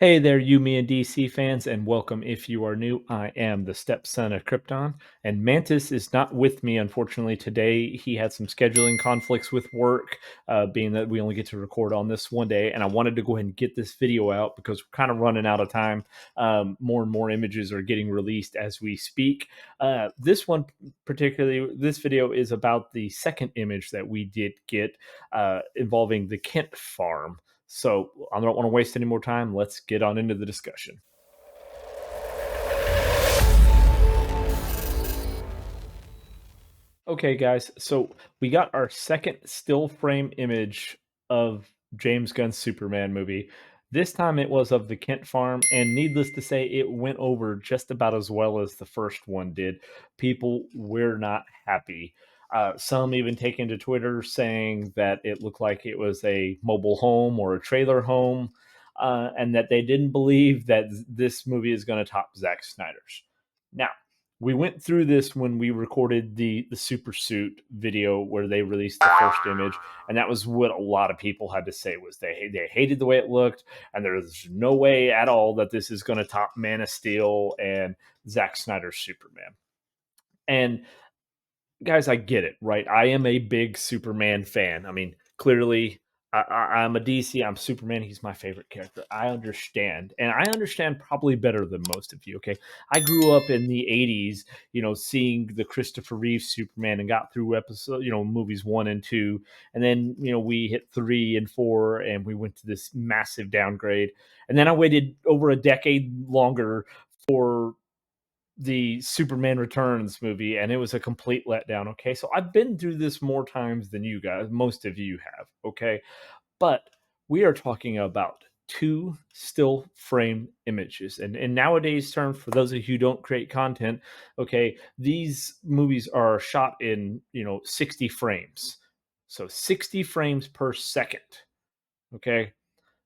Hey there, you, me, and DC fans, and welcome if you are new. I am the stepson of Krypton, and Mantis is not with me, unfortunately, today. He had some scheduling conflicts with work, being that we only get to record on this one day, and I wanted to go ahead and get this video out because we're kind of running out of time. More and more images are getting released as we speak. This one, particularly, this video is about the second image that we did get involving the Kent farm. So I don't want to waste any more time. Let's get on into the discussion. Okay, guys. So we got our second still frame image of James Gunn's Superman movie. This time it was of the Kent farm, and needless to say, it went over just about as well as the first one did. People were not happy. Some even taken to Twitter saying that it looked like it was a mobile home or a trailer home, and that they didn't believe that this movie is going to top Zack Snyder's. Now, we went through this when we recorded the super suit video where they released the first image, and that was what a lot of people had to say was they hated the way it looked, and there's no way at all that this is going to top Man of Steel and Zack Snyder's Superman. And guys, I get it, right? I am a big Superman fan. I mean, clearly, I'm a DC. I'm Superman. He's my favorite character. I understand, and I understand probably better than most of you. Okay, I grew up in the '80s, seeing the Christopher Reeve Superman, and got through movies 1 and 2, and then we hit 3 and 4, and we went to this massive downgrade, and then I waited over a decade longer for the Superman Returns movie, and it was a complete letdown. Okay, so I've been through this more times than you guys, most of you have. Okay, but we are talking about two still frame images, and in nowadays terms, for those of you who don't create content, okay, these movies are shot in 60 frames, so 60 frames per second. Okay,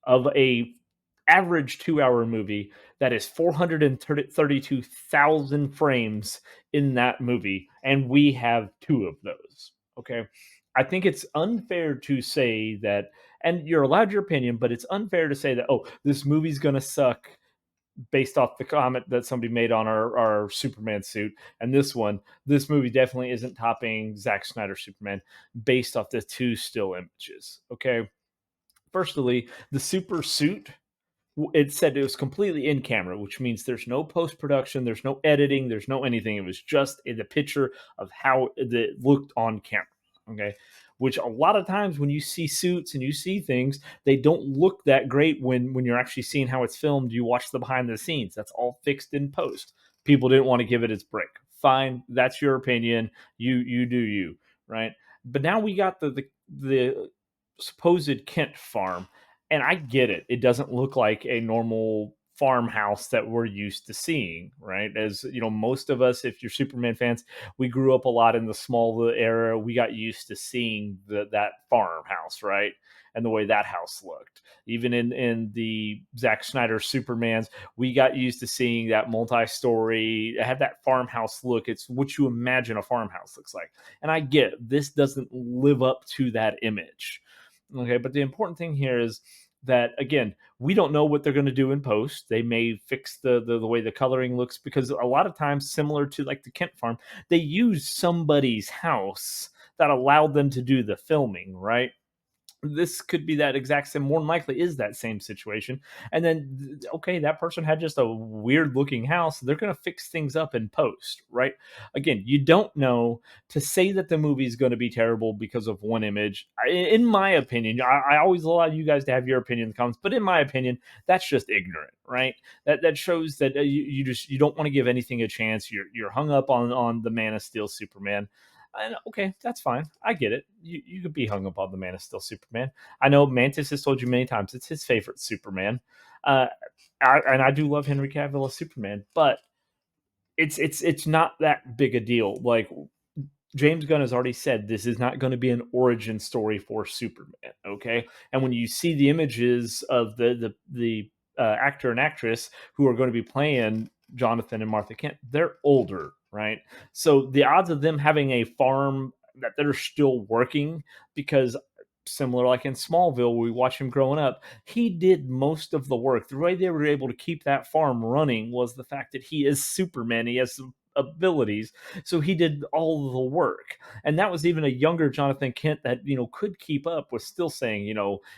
of a average 2-hour movie that is 432,000 frames in that movie, and we have two of those. Okay. I think it's unfair to say that, and you're allowed your opinion, but it's unfair to say that, oh, this movie's going to suck based off the comment that somebody made on our Superman suit. And this movie definitely isn't topping Zack Snyder's Superman based off the two still images. Okay. Firstly, the super suit, it said it was completely in camera, which means there's no post production, there's no editing, there's no anything. It was just in the picture of how it looked on camera. Okay. Which a lot of times when you see suits and you see things, they don't look that great when you're actually seeing how it's filmed. You watch the behind the scenes. That's all fixed in post. People didn't want to give it its break. Fine, that's your opinion. You do you, right? But now we got the supposed Kent farm, and I get it. It doesn't look like a normal farmhouse that we're used to seeing, right? As you know, most of us, if you're Superman fans, we grew up a lot in the Smallville era. We got used to seeing that farmhouse, right? And the way that house looked. Even in the Zack Snyder Supermans, we got used to seeing that multi-story, it had that farmhouse look. It's what you imagine a farmhouse looks like. And I get it. This doesn't live up to that image. Okay, but the important thing here is that again, we don't know what they're going to do in post. They may fix the way the coloring looks, because a lot of times, similar to like the Kent farm, they use somebody's house that allowed them to do the filming, right? This could be that exact same, more than likely is that same situation. And then, okay, that person had just a weird looking house. They're going to fix things up in post, right? Again, you don't know. To say that the movie is going to be terrible because of one image, in my opinion, I always allow you guys to have your opinion in the comments, but in my opinion, that's just ignorant, right? That shows that you don't want to give anything a chance. You're hung up on the Man of Steel Superman. And okay, that's fine. I get it. You could be hung up on the Man of Steel Superman. I know Mantis has told you many times it's his favorite Superman, uh, and I do love Henry Cavill as Superman, but it's not that big a deal. Like James Gunn has already said, this is not going to be an origin story for Superman. Okay, and when you see the images of the actor and actress who are going to be playing Jonathan and Martha Kent, they're older, right? So the odds of them having a farm that they're still working, because similar like in Smallville, we watch him growing up. He did most of the work. The way they were able to keep that farm running was the fact that he is Superman. He has some abilities, so he did all the work. And that was even a younger Jonathan Kent that could keep up, was still saying,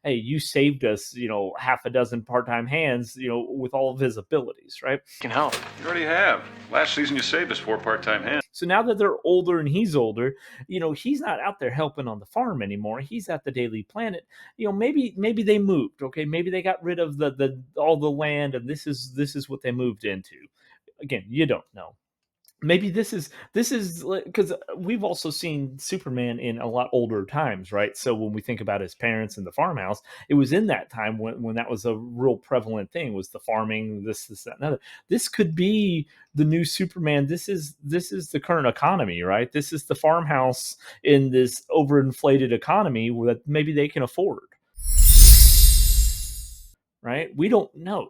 hey, you saved us, half a dozen part-time hands, with all of his abilities, right? Can help. You already have. Last season you saved us 4 part-time hands. So now that they're older and he's older, he's not out there helping on the farm anymore. He's at the Daily Planet. Maybe they moved. Okay, maybe they got rid of the all the land, and this is what they moved into. Again, you don't know. Maybe this is because we've also seen Superman in a lot older times, right? So when we think about his parents in the farmhouse, it was in that time when that was a real prevalent thing, was the farming, this, that, and other. This could be the new Superman. This is the current economy, right? This is the farmhouse in this overinflated economy that maybe they can afford, right? We don't know.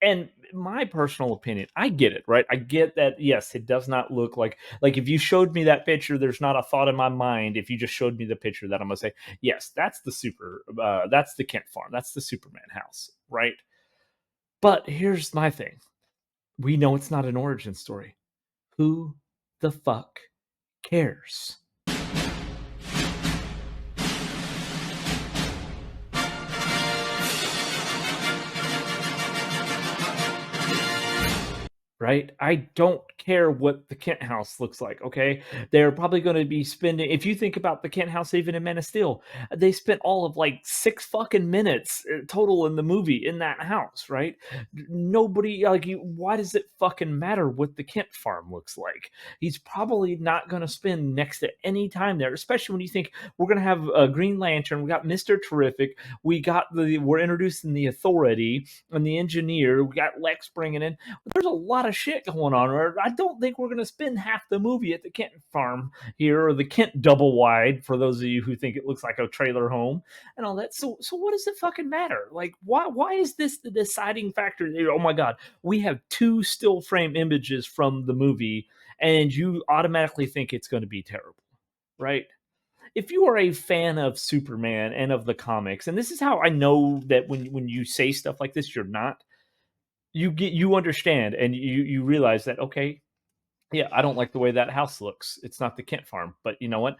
And my personal opinion, I get it, right? I get that, yes, it does not look like if you showed me that picture, there's not a thought in my mind. If you just showed me the picture, that I'm gonna say, yes, that's that's the Kent farm, that's the Superman house, right? But here's my thing: we know it's not an origin story. Who the fuck cares? Right? I don't care what the Kent house looks like, okay? They're probably going to be spending, if you think about the Kent house even in Man of Steel, they spent all of like 6 fucking minutes total in the movie in that house, right? Nobody, like, why does it fucking matter what the Kent farm looks like? He's probably not going to spend next to any time there, especially when you think we're going to have a Green Lantern, we got Mr. Terrific, we're introducing the Authority and the Engineer, we got Lex bringing in. There's a lot of shit going on. Or I don't think we're going to spend half the movie at the Kent farm here, or the Kent double wide, for those of you who think it looks like a trailer home and all that. So what does it fucking matter? Like, why is this the deciding factor? Oh my god, we have 2 still frame images from the movie, and you automatically think it's going to be terrible, right? If you are a fan of Superman and of the comics, and this is how I know that when you say stuff like this, you're not, you understand, and you realize that, okay, yeah, I don't like the way that house looks. It's not the Kent farm, but you know what?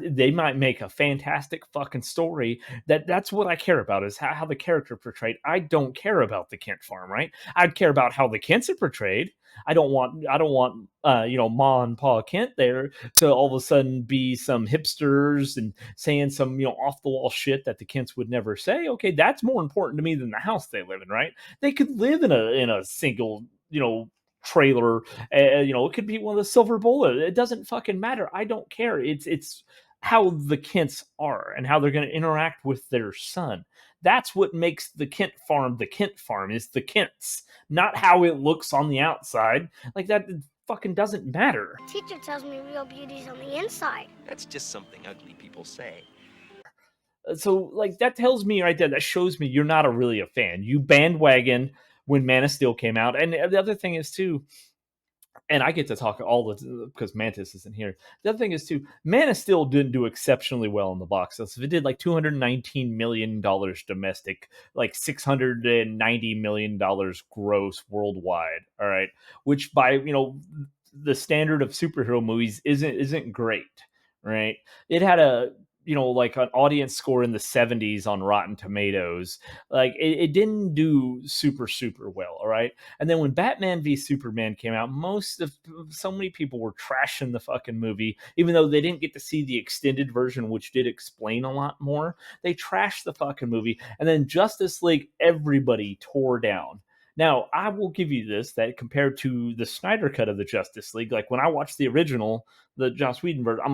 They might make a fantastic fucking story. That's what I care about, is how the character portrayed. I don't care about the Kent farm, right? I'd care about how the Kents are portrayed. I don't want Ma and Pa Kent there to all of a sudden be some hipsters and saying some off the wall shit that the Kents would never say. Okay, that's more important to me than the house they live in, right? They could live in a single trailer. It could be one of the Silver Bullet. It doesn't fucking matter. I don't care. It's how the Kents are and how they're going to interact with their son. That's what makes the Kent farm the Kent farm, is the Kents, not how it looks on the outside. Like, that fucking doesn't matter. Teacher tells me real beauty's on the inside. That's just something ugly people say. So, like, that tells me right there, that shows me you're not really a fan. You bandwagon when Man of Steel came out. And the other thing is, too, and I get to talk all the, because Mantis isn't here. The other thing is, too, Man of Steel didn't do exceptionally well in the box office. It did like $219 million domestic, like $690 million gross worldwide. All right. Which, by, the standard of superhero movies, isn't great. Right. It had like an audience score in the 70s on Rotten Tomatoes. Like, it didn't do super well, all right? And then when Batman v Superman came out, so many people were trashing the fucking movie, even though they didn't get to see the extended version, which did explain a lot more. They trashed the fucking movie. And then Justice League, everybody tore down. Now, I will give you this, that compared to the Snyder cut of the Justice League, like when I watched the original, the Joss Whedon version,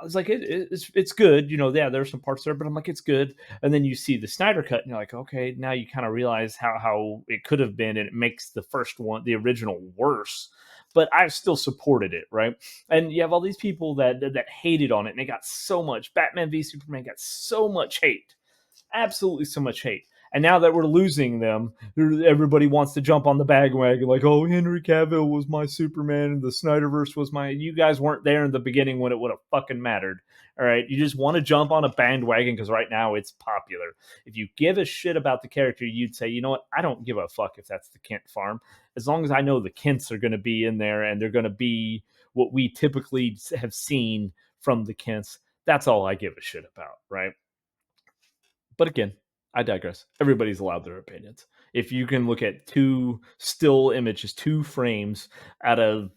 I was like, it's good, yeah, there's some parts there, but I'm like, it's good. And then you see the Snyder cut, and you're like, okay, now you kind of realize how it could have been, and it makes the first one, the original, worse. But I still supported it, right? And you have all these people that hated on it, and it got so much. Batman v Superman got so much hate, absolutely so much hate. And now that we're losing them, everybody wants to jump on the bandwagon like, oh, Henry Cavill was my Superman and the Snyderverse was my. You guys weren't there in the beginning when it would have fucking mattered. All right. You just want to jump on a bandwagon because right now it's popular. If you give a shit about the character, you'd say, you know what? I don't give a fuck if that's the Kent farm. As long as I know the Kents are going to be in there and they're going to be what we typically have seen from the Kents, that's all I give a shit about. Right. But again, I digress. Everybody's allowed their opinions. If you can look at two still images, two frames out of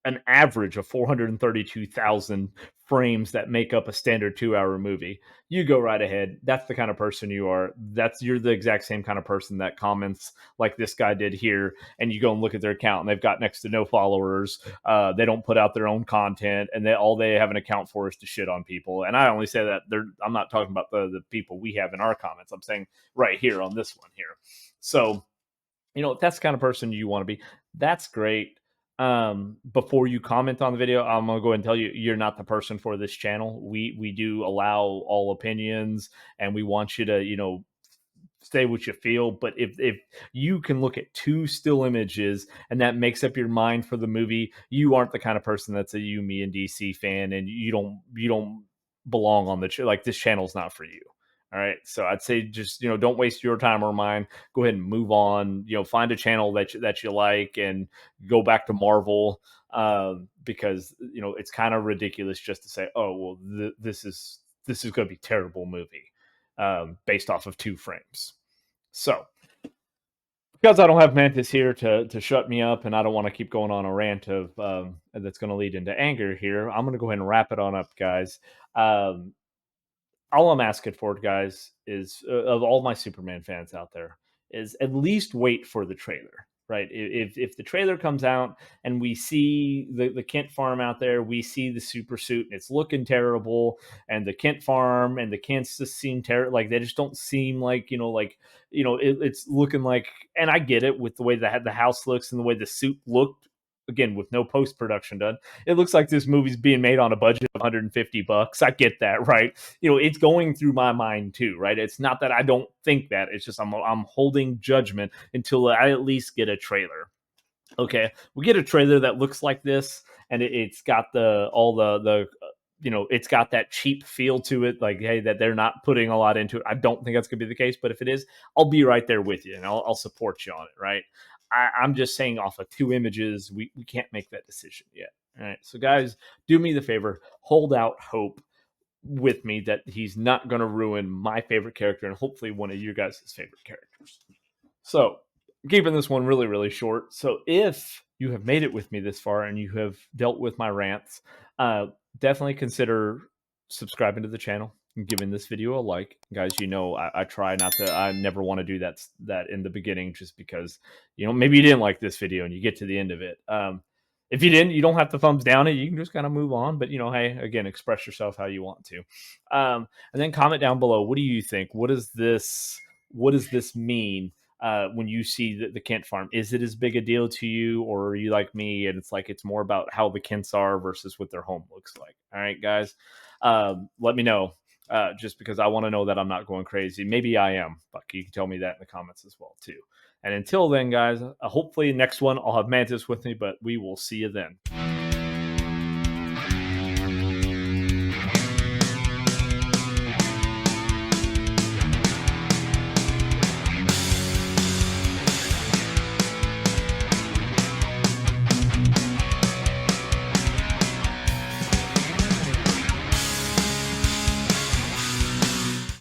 an average of 432,000 frames that make up a standard 2-hour movie, you go right ahead. That's the kind of person you are. You're the exact same kind of person that comments like this guy did here, and you go and look at their account and they've got next to no followers. They don't put out their own content, and all they have an account for is to shit on people. And I only say that I'm not talking about the people we have in our comments. I'm saying right here on this one here. So, if that's the kind of person you want to be, that's great. Before you comment on the video, I'm gonna go ahead and tell you you're not the person for this channel. We do allow all opinions, and we want you to say what you feel. But if you can look at two still images and that makes up your mind for the movie, you aren't the kind of person that's a you, me, and DC fan, and you don't belong on like this channel's not for you. All right, so I'd say just don't waste your time or mine. Go ahead and move on. Find a channel that you like and go back to Marvel, because it's kind of ridiculous just to say, oh well, this is going to be a terrible movie based off of two frames. So because I don't have Mantis here to shut me up, and I don't want to keep going on a rant of that's going to lead into anger here, I'm going to go ahead and wrap it on up, guys. All I'm asking for, guys, is of all my Superman fans out there, is at least wait for the trailer. Right? If the trailer comes out and we see the Kent farm out there, we see the super suit and it's looking terrible, and the Kent farm and the Kents just seem terrible. Like they just don't seem like it's looking like. And I get it with the way that the house looks and the way the suit looked. Again, with no post production done, it looks like this movie's being made on a budget of $150. I get that, right? It's going through my mind too, right? It's not that I don't think that. It's just I'm holding judgment until I at least get a trailer. Okay, we get a trailer that looks like this, and it's got it's got that cheap feel to it, like, hey, that they're not putting a lot into it. I don't think that's gonna be the case, but if it is, I'll be right there with you, and I'll support you on it, right? I'm just saying, off of two images, we can't make that decision yet. All right, so guys, do me the favor, hold out hope with me that he's not going to ruin my favorite character and hopefully one of you guys' favorite characters. So, keeping this one really, really short. So, if you have made it with me this far and you have dealt with my rants, definitely consider subscribing to the channel and giving this video a like. Guys, I try not to. I never want to do that in the beginning, just because maybe you didn't like this video and you get to the end of it. If you didn't, you don't have to thumbs down it. You can just kind of move on. But hey, again, express yourself how you want to. And then comment down below. What do you think? What does this mean when you see the Kent farm? Is it as big a deal to you, or are you like me and it's more about how the Kents are versus what their home looks like? All right, guys, let me know. Just because I want to know that I'm not going crazy. Maybe I am, but you can tell me that in the comments as well too. And until then, guys, hopefully next one I'll have Mantis with me, but we will see you then.